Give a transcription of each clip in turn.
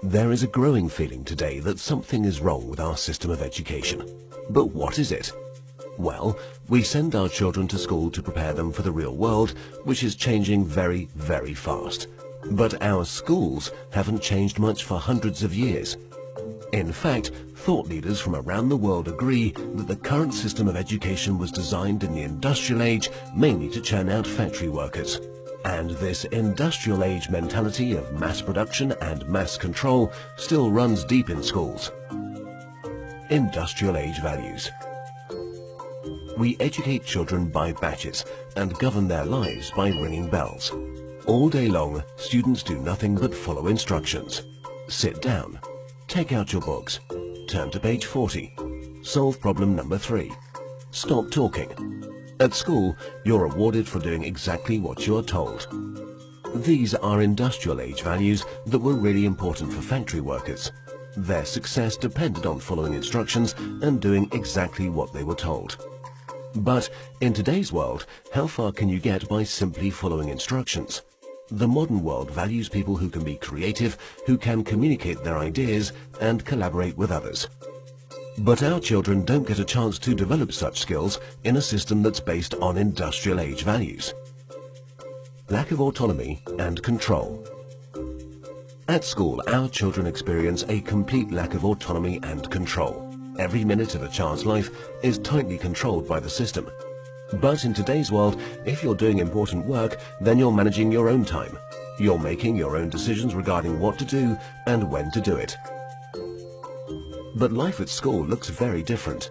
There is a growing feeling today that something is wrong with our system of education. But what is it? Well, we send our children to school to prepare them for the real world, which is changing very, very fast. But our schools haven't changed much for hundreds of years. In fact, thought leaders from around the world agree that the current system of education was designed in the industrial age mainly to churn out factory workers. And this industrial age mentality of mass production and mass control still runs deep in schools. Industrial age values. We educate children by batches and govern their lives by ringing bells. All day long, students do nothing but follow instructions. Sit down. Take out your books. Turn to page 40. Solve problem number 3. Stop talking. At school, you're rewarded for doing exactly what you are told. These are industrial age values that were really important for factory workers. Their success depended on following instructions and doing exactly what they were told. But in today's world, how far can you get by simply following instructions? The modern world values people who can be creative, who can communicate their ideas and collaborate with others. But our children don't get a chance to develop such skills in a system that's based on industrial age values. Lack of autonomy and control. At school, our children experience a complete lack of autonomy and control. Every minute of a child's life is tightly controlled by the system. But in today's world, if you're doing important work, then you're managing your own time. You're making your own decisions regarding what to do and when to do it. But life at school looks very different.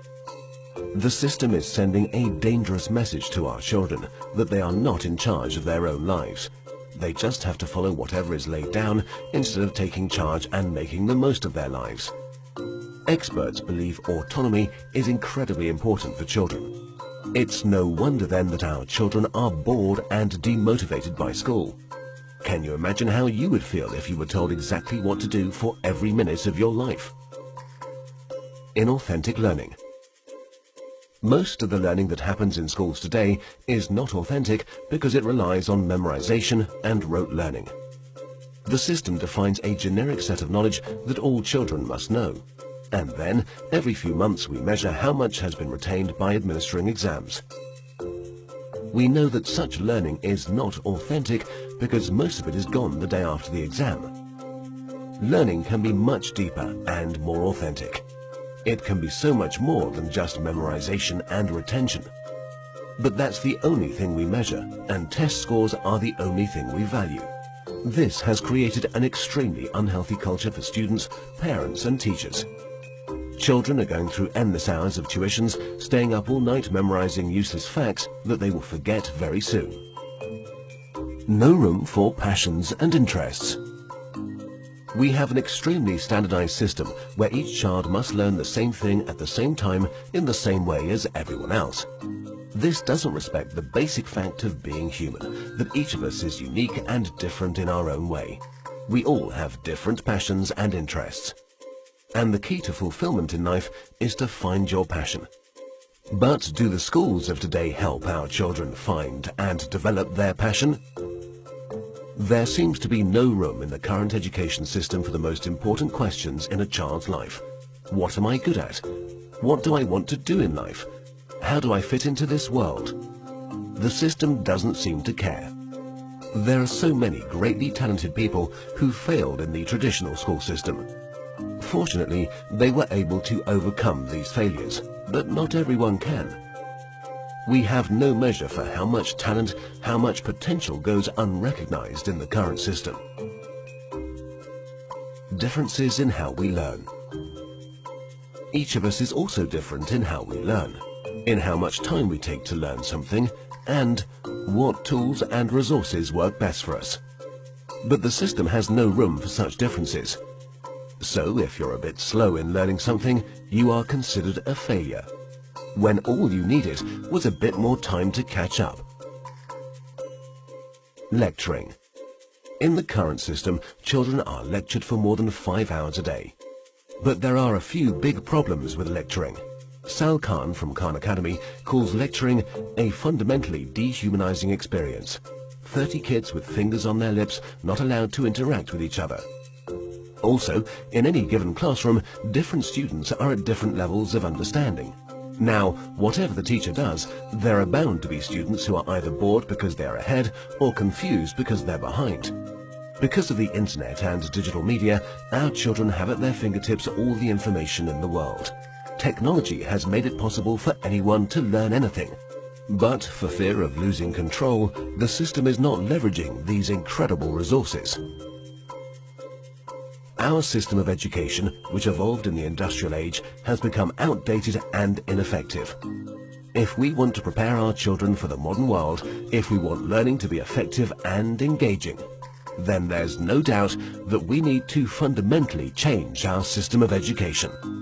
The system is sending a dangerous message to our children that they are not in charge of their own lives. They just have to follow whatever is laid down instead of taking charge and making the most of their lives. Experts believe autonomy is incredibly important for children. It's no wonder then that our children are bored and demotivated by school. Can you imagine how you would feel if you were told exactly what to do for every minute of your life? Inauthentic learning. Most of the learning that happens in schools today is not authentic because it relies on memorization and rote learning. The system defines a generic set of knowledge that all children must know. And then, every few months we measure how much has been retained by administering exams. We know that such learning is not authentic because most of it is gone the day after the exam. Learning can be much deeper and more authentic. It can be so much more than just memorization and retention. But that's the only thing we measure, and test scores are the only thing we value. This has created an extremely unhealthy culture for students, parents and teachers. Children are going through endless hours of tuitions, staying up all night memorizing useless facts that they will forget very soon. No room for passions and interests. We have an extremely standardized system where each child must learn the same thing at the same time in the same way as everyone else. This doesn't respect the basic fact of being human, that each of us is unique and different in our own way. We all have different passions and interests. And the key to fulfillment in life is to find your passion. But do the schools of today help our children find and develop their passion? There seems to be no room in the current education system for the most important questions in a child's life. What am I good at? What do I want to do in life? How do I fit into this world? The system doesn't seem to care. There are so many greatly talented people who failed in the traditional school system. Fortunately, they were able to overcome these failures, but not everyone can. We have no measure for how much talent, how much potential goes unrecognized in the current system. Differences in how we learn. Each of us is also different in how we learn, in how much time we take to learn something, and what tools and resources work best for us. But the system has no room for such differences. So if you're a bit slow in learning something, you are considered a failure, when all you needed was a bit more time to catch up. Lecturing. In the current system, children are lectured for more than 5 hours a day. But there are a few big problems with lecturing. Sal Khan from Khan Academy calls lecturing a fundamentally dehumanizing experience. 30 kids with fingers on their lips, not allowed to interact with each other. Also, in any given classroom, different students are at different levels of understanding. Now, whatever the teacher does, there are bound to be students who are either bored because they're ahead or confused because they're behind. Because of the internet and digital media, our children have at their fingertips all the information in the world. Technology has made it possible for anyone to learn anything. But for fear of losing control, the system is not leveraging these incredible resources. Our system of education, which evolved in the industrial age, has become outdated and ineffective. If we want to prepare our children for the modern world, if we want learning to be effective and engaging, then there's no doubt that we need to fundamentally change our system of education.